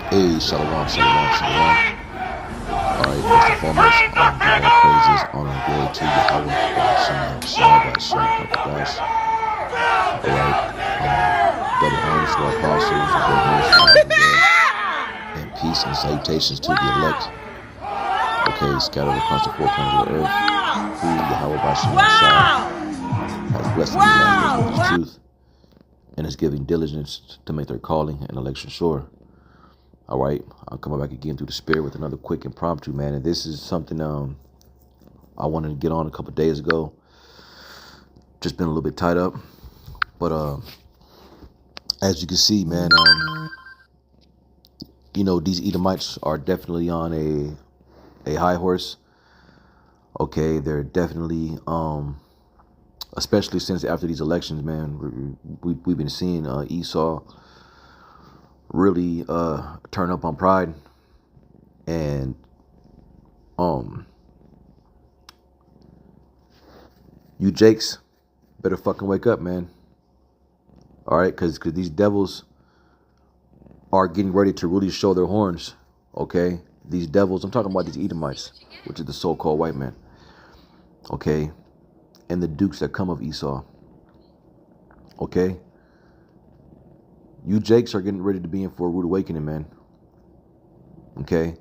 Hey, shalom, shalom, shalom. All right, first and foremost, give all praises, honor, and glory to Yahweh, Bahasham Yahushua, Bahasham Hakodash. All right, double honors to our apostles, the great ministers of the Lord, and peace and salutations to the elect, okay, scattered across the four corners of the earth, who Yahweh Bahasham Yahushua has blessed in these last days with his truth, and is giving diligence to make their calling and election sure. All right, I'm coming back again through the spirit with another quick impromptu, man. And this is something I wanted to get on a couple days ago. Just been a little bit tied up, but as you can see, man, these Edomites are definitely on a high horse. Okay, they're definitely especially since after these elections, man, we've been seeing Esau really turn up on pride, and you Jakes better fucking wake up, man. All right, because these devils are getting ready to really show their horns. Okay, these devils, I'm talking about these Edomites, which is the so-called white man. Okay, and the dukes that come of Esau. Okay, you Jakes are getting ready to be in for a rude awakening, man. Okay,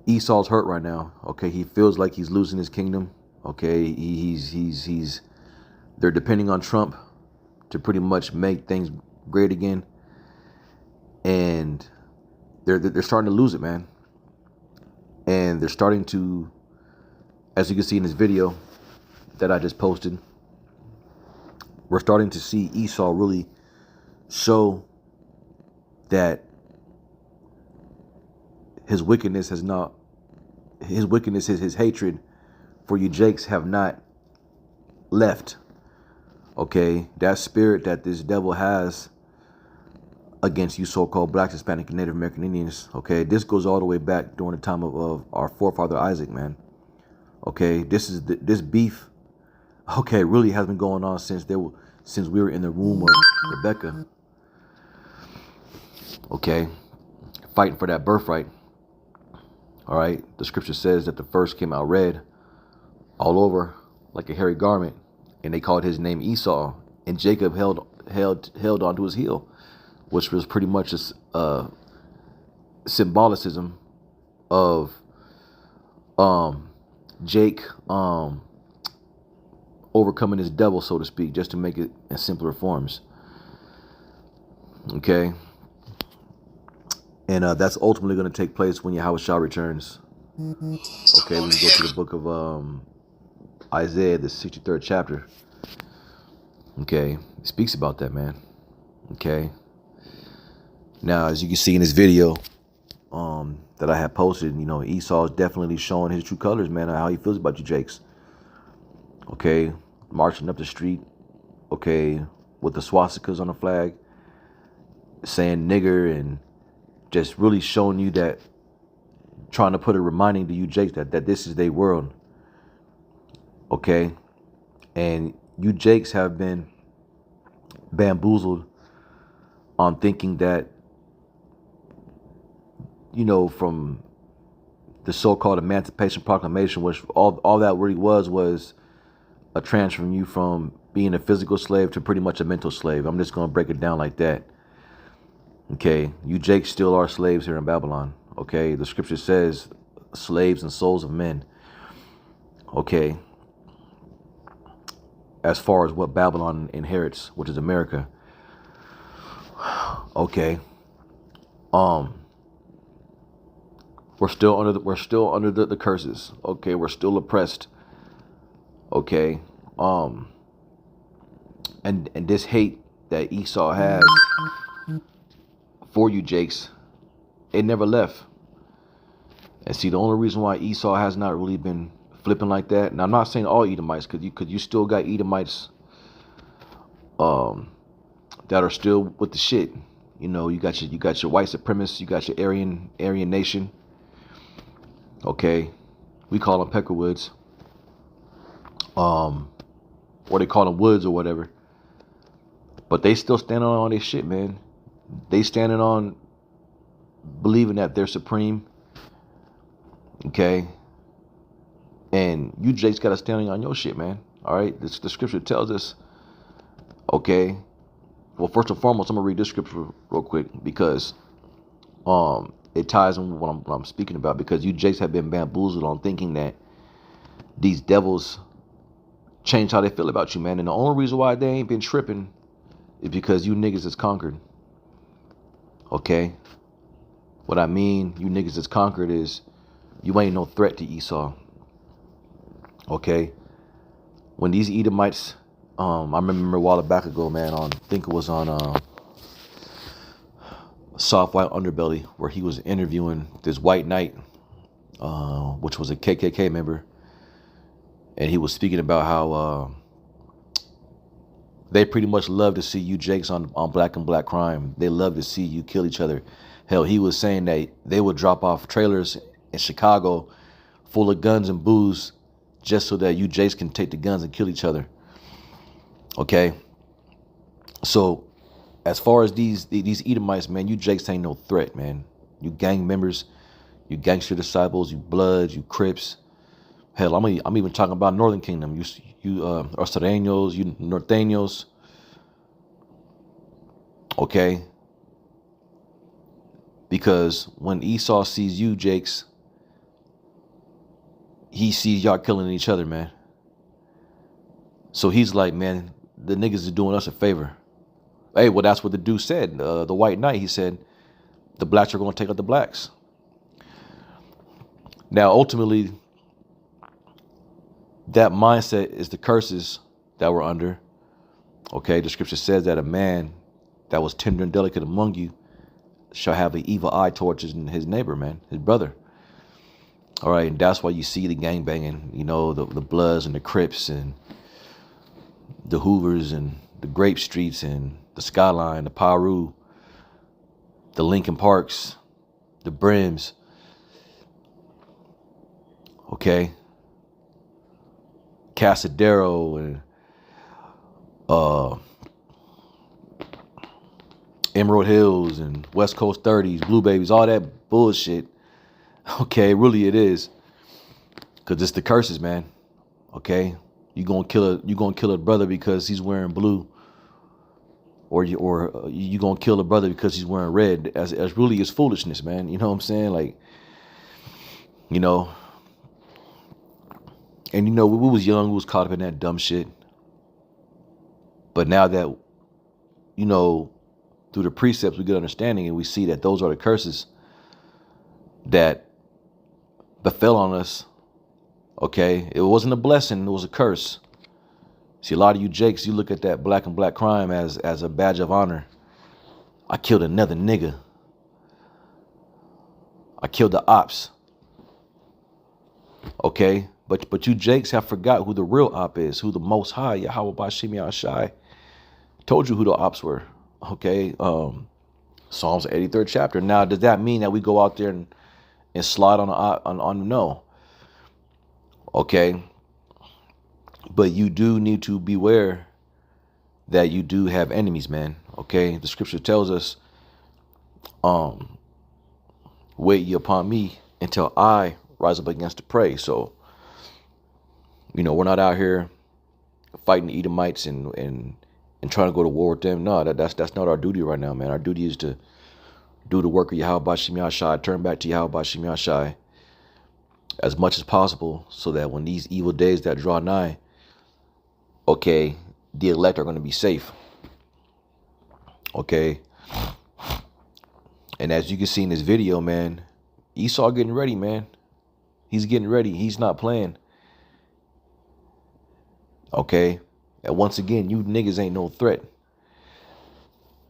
Esau's hurt right now. Okay, he feels like he's losing his kingdom. Okay, they're depending on Trump to pretty much make things great again, and they're starting to lose it, man. And they're starting to, as you can see in this video that I just posted, we're starting to see Esau really show that his wickedness, his hatred for you Jakes have not left. Okay, that spirit that this devil has against you so-called blacks, Hispanic, and Native American Indians. Okay, this goes all the way back during the time of our forefather Isaac, man. Okay, this beef, okay, really has been going on since we were in the womb of Rebecca. Okay, fighting for that birthright. All right, the scripture says that the first came out red all over like a hairy garment, and they called his name Esau, and Jacob held onto his heel, which was pretty much a symbolicism of Jake overcoming his devil, so to speak, just to make it in simpler forms. Okay, and that's ultimately going to take place when Yahushua returns. Okay, we can go to the book of Isaiah, the 63rd chapter. Okay, it speaks about that, man. Okay, now as you can see in this video that I have posted, Esau is definitely showing his true colors, man, how he feels about you Jakes. Okay, marching up the street, okay, with the swastikas on the flag, saying nigger, and just really showing you that, trying to put a reminding to you Jakes that this is their world. Okay, and you Jakes have been bamboozled on thinking that, from the so-called Emancipation Proclamation, which all that really was a transfer from you from being a physical slave to pretty much a mental slave. I'm just going to break it down like that. Okay, you Jakes still are slaves here in Babylon. Okay, the scripture says slaves and souls of men. Okay, as far as what Babylon inherits, which is America. Okay, we're still under the curses. Okay, we're still oppressed. Okay, and this hate that Esau has for you Jakes, it never left. And see, the only reason why Esau has not really been flipping like that, and I'm not saying all Edomites, because you still got Edomites that are still with the shit. You got your white supremacists, you got your Aryan nation. Okay, we call them Peckerwoods, or they call them Woods or whatever. But they still standing on all this shit, man. They standing on believing that they're supreme. Okay. And you Jakes got to stand on your shit, man. All right. The scripture tells us, okay. Well, first and foremost, I'm going to read this scripture real quick because it ties in with what I'm speaking about, because you Jakes have been bamboozled on thinking that these devils change how they feel about you, man. And the only reason why they ain't been tripping is because you niggas is conquered. Okay? What I mean, you niggas is conquered is you ain't no threat to Esau. Okay? When these Edomites, I remember a while back ago, man, I think it was on Soft White Underbelly, where he was interviewing this white knight, which was a KKK member. And he was speaking about how they pretty much love to see you Jakes on black and black crime. They love to see you kill each other. Hell, he was saying that they would drop off trailers in Chicago full of guns and booze just so that you Jakes can take the guns and kill each other. Okay? So, as far as these Edomites, man, you Jakes ain't no threat, man. You gang members, you gangster disciples, you Bloods, you Crips. Hell, I'm even talking about Northern Kingdom. You Arcereños, you Norteños. Okay? Because when Esau sees you, Jakes, he sees y'all killing each other, man. So he's like, man, the niggas is doing us a favor. Hey, well, that's what the dude said. The white knight, he said, the blacks are going to take out the blacks. Now, ultimately, that mindset is the curses that we're under. Okay, the scripture says that a man that was tender and delicate among you shall have an evil eye towards his neighbor, man, his brother. All right, and that's why you see the gang banging, you know, the Bloods and the Crips and the Hoovers and the Grape Streets and the Skyline, the Paru, the Lincoln Parks, the Brims. Okay. Casadero and Emerald Hills and West Coast 30s, Blue Babies, all that bullshit. Okay, really it is. Cause it's the curses, man. Okay? You gonna kill a brother because he's wearing blue. Or you gonna kill a brother because he's wearing red. As really is foolishness, man. You know what I'm saying? Like, you know. And you know, we was young, we was caught up in that dumb shit. But now that, you know, through the precepts we get understanding, and we see that those are the curses that befell on us. Okay, it wasn't a blessing, it was a curse. See, a lot of you Jakes, you look at that black and black crime as a badge of honor. I killed another nigga. I killed the ops. Okay, but you Jakes have forgot who the real op is, who the Most High, Yahweh Bashim Yahshai, told you who the ops were. Okay, Psalms 83rd chapter. Now, does that mean that we go out there and slide on no? Okay, but you do need to beware that you do have enemies, man. Okay, the scripture tells us, wait ye upon me until I rise up against the prey. So, you know, we're not out here fighting the Edomites and trying to go to war with them. No, that's not our duty right now, man. Our duty is to do the work of Yahweh Bashim Yahshai, turn back to Yahweh Bashim Yahshai as much as possible, so that when these evil days that draw nigh, okay, the elect are going to be safe. Okay. And as you can see in this video, man, Esau getting ready, man. He's getting ready. He's not playing. Okay. And once again, you niggas ain't no threat.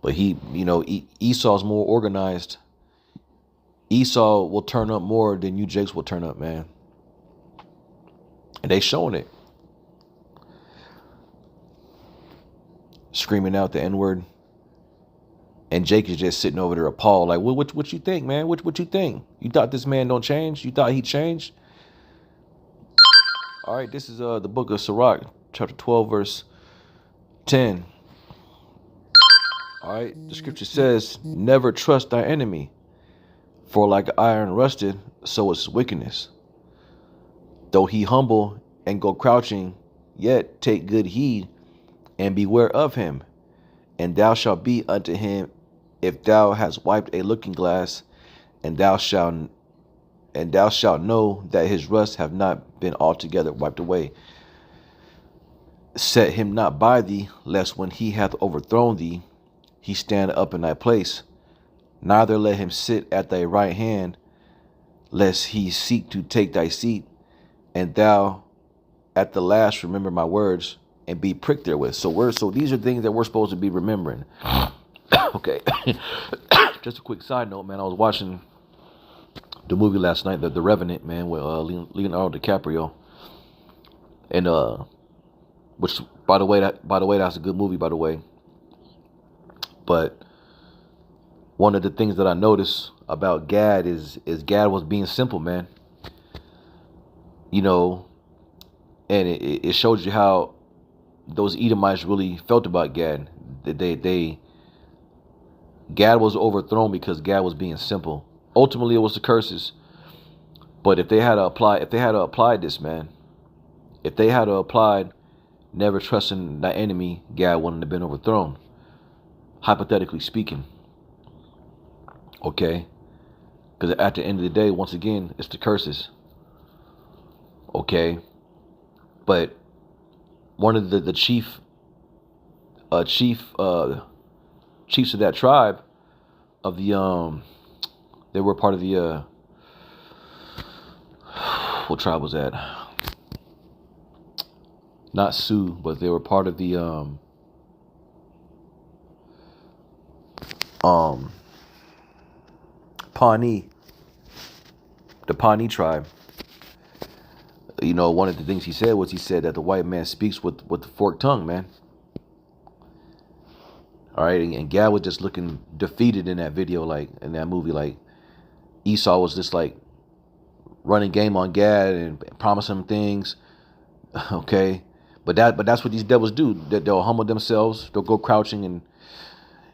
But Esau's more organized. Esau will turn up more than you Jakes will turn up, man. And they showing it. Screaming out the N-word. And Jake is just sitting over there appalled. Like, what you think, man? What you think? You thought this man don't change? You thought he changed? All right, this is the book of Sirach, chapter 12, verse 10. All right, the scripture says, never trust thy enemy. For like iron rusted, so is wickedness. Though he humble and go crouching, yet take good heed and beware of him. And thou shalt be unto him if thou hast wiped a looking glass, and thou shalt know that his rust have not been altogether wiped away. Set him not by thee, lest when he hath overthrown thee, he stand up in thy place. Neither let him sit at thy right hand, lest he seek to take thy seat. And thou at the last remember my words and be pricked therewith. So these are things that we're supposed to be remembering. Okay. Just a quick side note, man. I was watching the movie last night, The Revenant, man, with Leonardo DiCaprio. And which by the way that's a good movie, by the way. But one of the things that I noticed about Gad is Gad was being simple, man. You know, and it shows you how those Edomites really felt about Gad. Gad was overthrown because Gad was being simple. Ultimately, it was the curses. But if they had applied this, man, if they had applied never trusting thy enemy, Gad wouldn't have been overthrown. Hypothetically speaking. Okay? Because at the end of the day, once again, it's the curses. Okay? But one of the chiefs of that tribe of the they were part of the what tribe was that? Not Sioux, but they were part of the Pawnee, the Pawnee tribe. You know, one of the things he said that the white man speaks with the forked tongue, man. All right, and Gad was just looking defeated in that video, like in that movie. Like Esau was just like running game on Gad and promising him things. Okay, but that's what these devils do. They'll humble themselves. They'll go crouching and,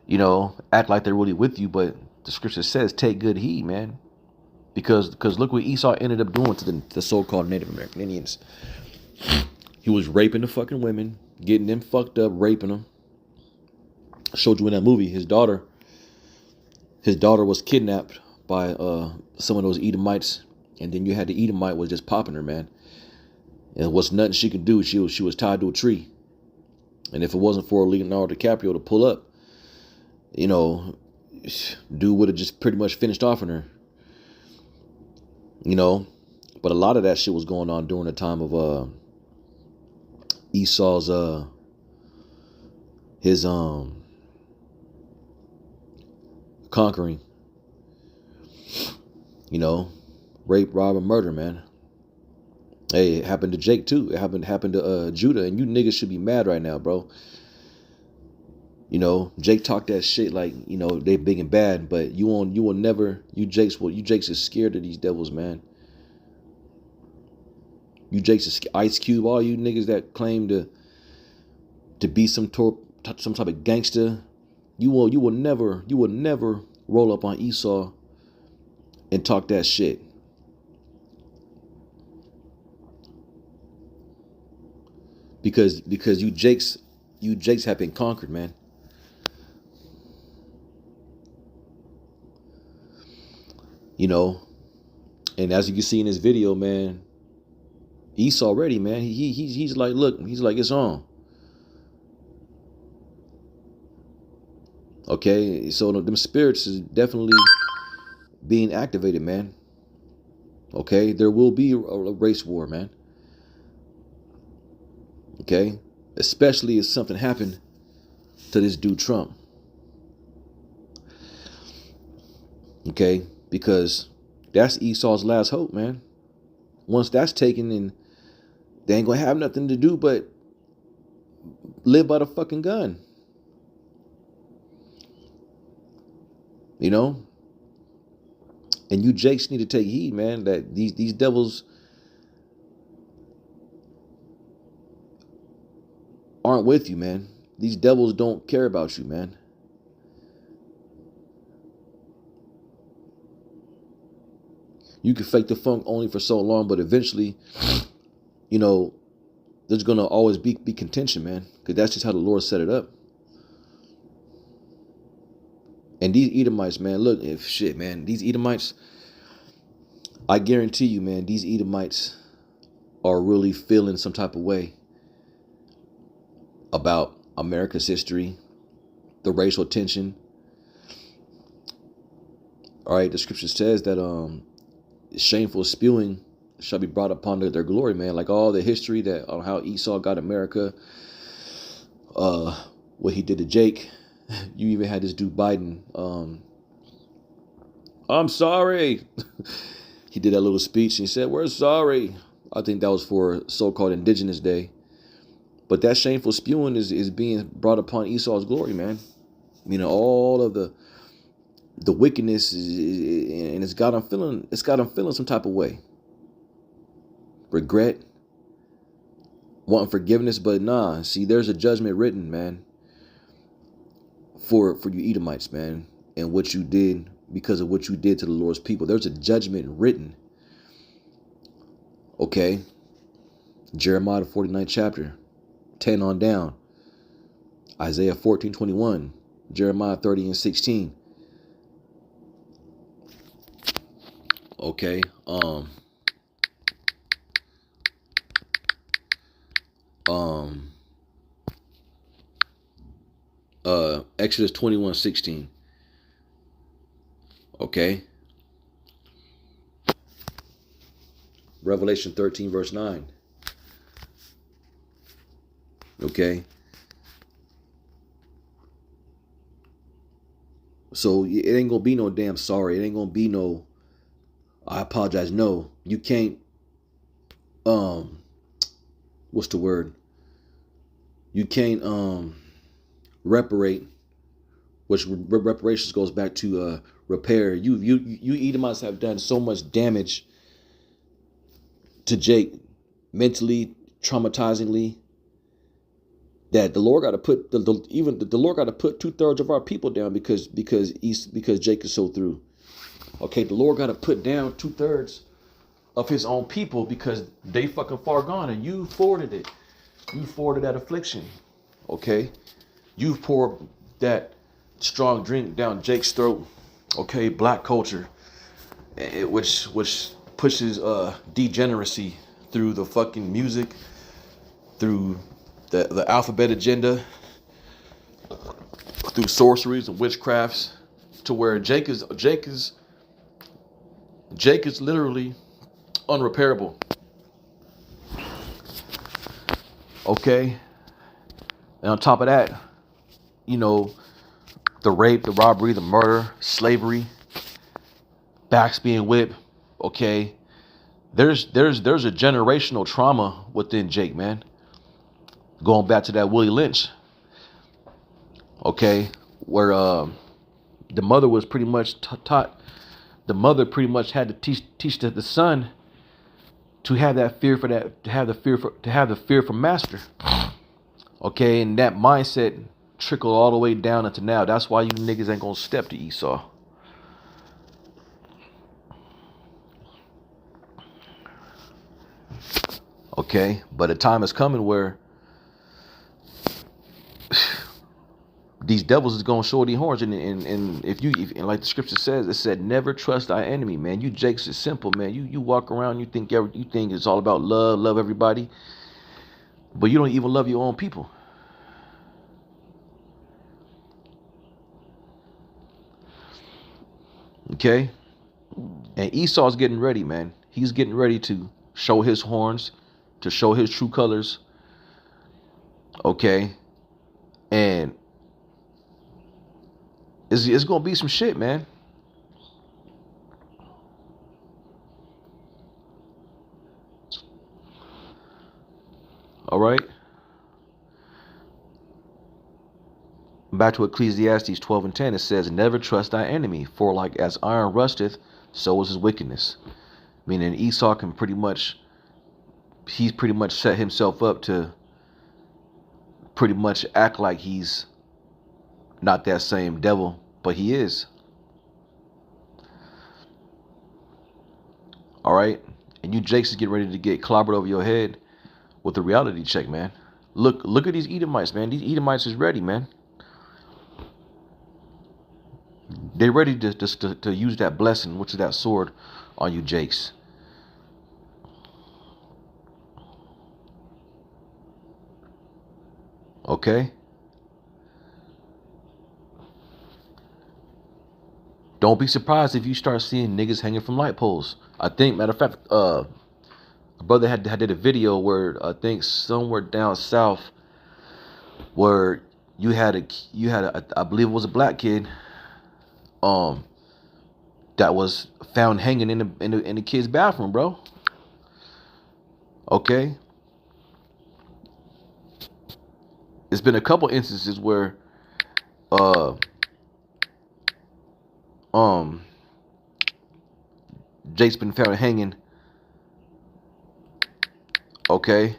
you know, act like they're really with you. But the scripture says, take good heed, man. Because look what Esau ended up doing to the so-called Native American Indians. He was raping the fucking women, getting them fucked up, raping them. I showed you in that movie, his daughter was kidnapped by some of those Edomites, and then you had the Edomite was just popping her, man. And was nothing she could do. She was tied to a tree. And if it wasn't for Leonardo DiCaprio to pull up, you know, dude would have just pretty much finished off on her. You know, but a lot of that shit was going on during the time of Esau's his conquering. You know, rape, rob, and murder, man. Hey, it happened to Jake too. It happened to Judah, and you niggas should be mad right now, bro. You know, Jake talked that shit like, you know, they big and bad, but you Jakes is scared of these devils, man. You Jakes is Ice Cube, all you niggas that claim to be some type of gangster. You will never roll up on Esau and talk that shit. Because you Jakes have been conquered, man. You know, and as you can see in this video, man, Esau already, man, he's like, look, he's like, it's on. Okay, so them spirits is definitely being activated, man. Okay, there will be a race war, man. Okay, especially if something happened to this dude Trump. Okay, because that's Esau's last hope, man. Once that's taken, and they ain't gonna have nothing to do but live by the fucking gun. You know? And you Jakes need to take heed, man, that these devils aren't with you, man. These devils don't care about you, man. You can fake the funk only for so long, but eventually, you know, there's gonna always be contention, man, because that's just how the Lord set it up. And these Edomites, man, look, if shit, man, these Edomites, I guarantee you, man, these Edomites are really feeling some type of way about America's history, the racial tension. All right, the scripture says that shameful spewing shall be brought upon their glory, man. Like all the history that on how Esau got America, what he did to Jake. You even had this dude Biden. I'm sorry. He did that little speech and he said, "We're sorry." I think that was for so-called Indigenous Day. But that shameful spewing is being brought upon Esau's glory, man. You know, all of the wickedness and it's got him feeling some type of way. Regret, wanting forgiveness, but nah, see, there's a judgment written, man, for you Edomites, man, and what you did because of what you did to the Lord's people. There's a judgment written. Okay. Jeremiah the 49th chapter, 10 on down. Isaiah 14:21, Jeremiah 30 and 16. Okay. Exodus 21:16. Okay. Revelation 13 verse 9. Okay. So it ain't gonna be no damn sorry. It ain't gonna be no I apologize. No, you can't what's the word? You can't reparate, which reparations goes back to repair. You Edomites have done so much damage to Jake, mentally, traumatizingly, that the Lord got to put the Lord got to put 2/3 of our people down because Jake is so through. Okay, the Lord got to put down 2/3 of his own people because they fucking far gone, and you forwarded it. You forwarded that affliction. Okay, you poured that strong drink down Jake's throat. Okay, black culture, which pushes degeneracy through the fucking music, through the alphabet agenda, through sorceries and witchcrafts, to where Jake is literally unrepairable. Okay, and on top of that, you know, the rape, the robbery, the murder, slavery, backs being whipped. Okay, there's a generational trauma within Jake, man. Going back to that Willie Lynch. Okay, where the mother was pretty much taught. The mother pretty much had to teach the son to have that fear for that, to have the fear for master. Okay, and that mindset trickled all the way down into now. That's why you niggas ain't gonna step to Esau. Okay, but a time is coming where these devils is gonna show these horns, and if like the scripture says, it said, never trust thy enemy, man. You Jakes is simple, man. You walk around, you think it's all about love everybody, but you don't even love your own people. Okay, and Esau's getting ready, man. He's getting ready to show his horns, to show his true colors. Okay, and it's gonna be some shit, man. All right. Back to Ecclesiastes 12 and 10, it says, never trust thy enemy, for like as iron rusteth, so is his wickedness. Meaning Esau can he's pretty much set himself up to pretty much act like he's not that same devil, but he is. All right? And you Jakes is getting ready to get clobbered over your head with a reality check, man. Look at these Edomites, man. These Edomites is ready, man. They're ready to use that blessing, which is that sword, on you Jakes. Okay? Don't be surprised if you start seeing niggas hanging from light poles. I think, matter of fact, a brother had did a video where I think somewhere down south where you had a I believe it was a black kid that was found hanging in the kid's bathroom, bro. Okay? It's been a couple instances where Jake's been found hanging. Okay?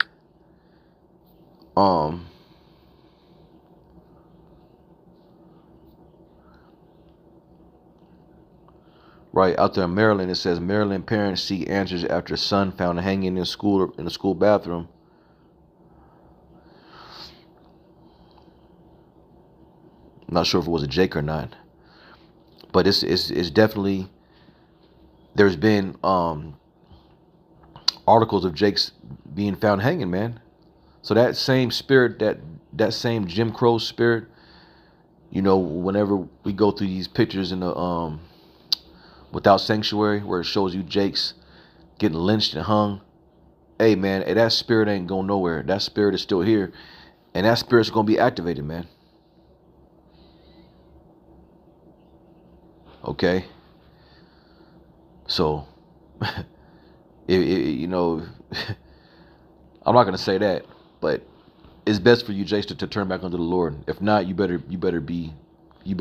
Right out there in Maryland, it says Maryland parents seek answers after son found hanging in the school bathroom. I'm not sure if it was a Jake or not, but it's definitely, there's been articles of Jake's being found hanging, man. So that same spirit, that same Jim Crow spirit, you know, whenever we go through these pictures in the Without Sanctuary, where it shows you Jake's getting lynched and hung. Hey, man, hey, that spirit ain't going nowhere. That spirit is still here. And that spirit's going to be activated, man. Okay? So, you know, I'm not going to say that, but it's best for you, Jakes, to turn back unto the Lord. If not, you better be be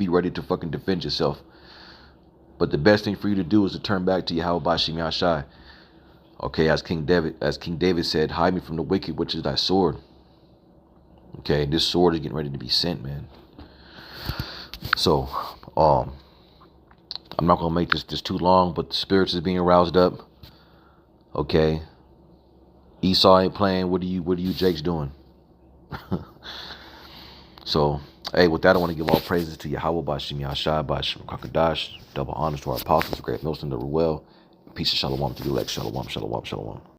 ready to fucking defend yourself. But the best thing for you to do is to turn back to Yahweh Bashim Yashai. Okay, as King David said, hide me from the wicked, which is thy sword. Okay, this sword is getting ready to be sent, man. So, I'm not gonna make this too long, but the spirits is being roused up. Okay. Esau ain't playing. What are you Jakes doing? So, hey, with that, I want to give all praises to Yahweh Bashim Yashai, Bashim Kakadash. Double honors to our apostles, great Milton, the Ruel. Peace and shalom to the elect. Shalom, shalom, shalom.